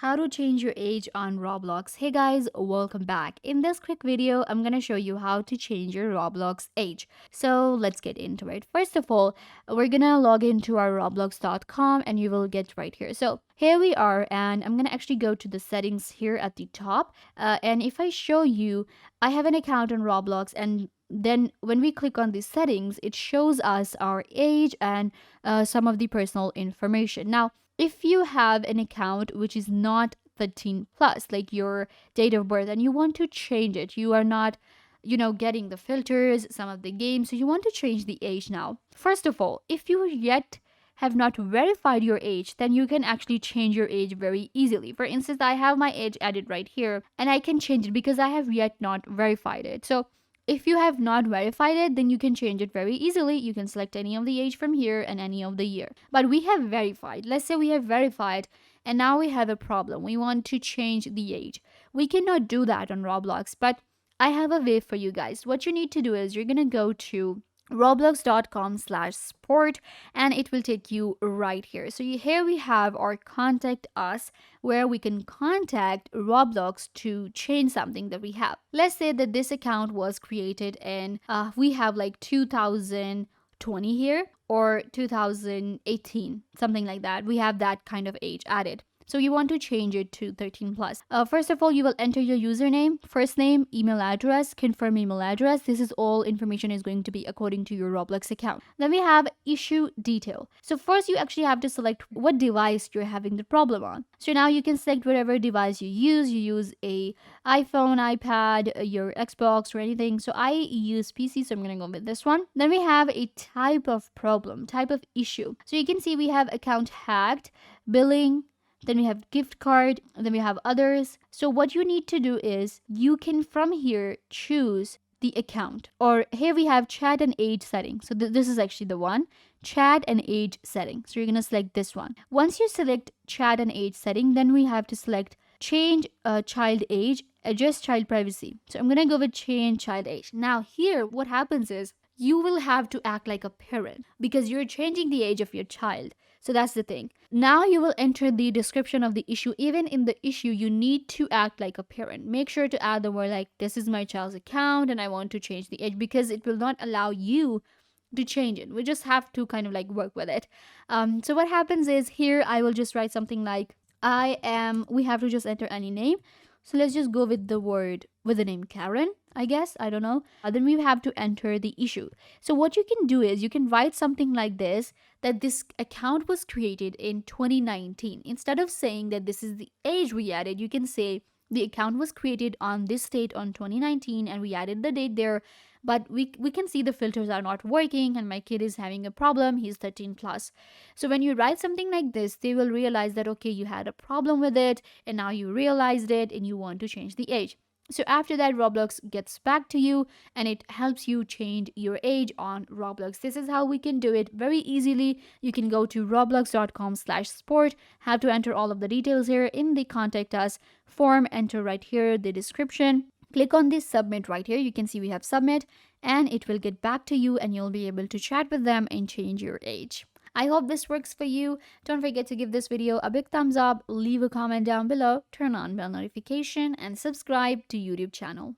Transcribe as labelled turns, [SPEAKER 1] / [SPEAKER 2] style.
[SPEAKER 1] How to change your age on Roblox. Hey guys, welcome back. In this quick video, I'm gonna show you how to change your Roblox age. So let's get into it. First of all, we're gonna log into our roblox.com and you will get right here. So here we are, and I'm gonna actually go to the settings here at the top. And if I show you, I have an account on Roblox, and then when we click on the settings, it shows us our age and some of the personal information. Now, if you have an account which is not 13 plus, like your date of birth, and you want to change it, you are not getting the filters, some of the games, so you want to change the age now. First of all, if you yet have not verified your age, then you can actually change your age very easily. For instance, I have my age added right here, and I can change it because I have yet not verified it. So if you have not verified it, then you can change it very easily. You can select any of the age from here and any of the year. But we have verified. Let's say we have verified and now we have a problem. We want to change the age. We cannot do that on Roblox, but I have a way for you guys. What you need to do is you're going to go to roblox.com/support and it will take you right here. So here we have our contact us, where we can contact Roblox to change something that we have. Let's say that this account was created in we have like 2020 here, or 2018, something like that. We have that kind of age added. So you want to change it to 13 plus. First of all, you will enter your username, first name, email address, confirm email address. This is all information is going to be according to your Roblox account. Then we have issue detail. So first you actually have to select what device you're having the problem on. So now you can select whatever device you use. You use a iPhone, iPad, your Xbox or anything. So I use PC, so I'm going to go with this one. Then we have a type of problem, type of issue. So you can see we have account hacked, billing, then we have gift card, and then we have others. So what you need to do is you can from here choose the account, or here we have chat and age setting. So this is actually the one, chat and age setting. So you're going to select this one. Once you select chat and age setting, then we have to select change child age, adjust child privacy. So I'm going to go with change child age. Now here what happens is you will have to act like a parent because you're changing the age of your child. So that's the thing. Now you will enter the description of the issue. Even in the issue, you need to act like a parent. Make sure to add the word like, this is my child's account and I want to change the age, because it will not allow you to change it. We just have to kind of like work with it. So what happens is here, I will just write something like, we have to just enter any name. So let's just go with the word with the name Karen, I guess. I don't know. Then we have to enter the issue. So what you can do is you can write something like this, that this account was created in 2019. Instead of saying that this is the age we added, you can say the account was created on this date on 2019 and we added the date there. But we can see the filters are not working and my kid is having a problem. He's 13 plus. So when you write something like this, they will realize that, okay, you had a problem with it and now you realized it and you want to change the age. So after that, Roblox gets back to you and it helps you change your age on Roblox. This is how we can do it very easily. You can go to roblox.com/support, have to enter all of the details here in the contact us form, enter right here the description. Click on this submit right here. You can see we have submit and it will get back to you and you'll be able to chat with them and change your age. I hope this works for you. Don't forget to give this video a big thumbs up, leave a comment down below, turn on bell notification and subscribe to YouTube channel.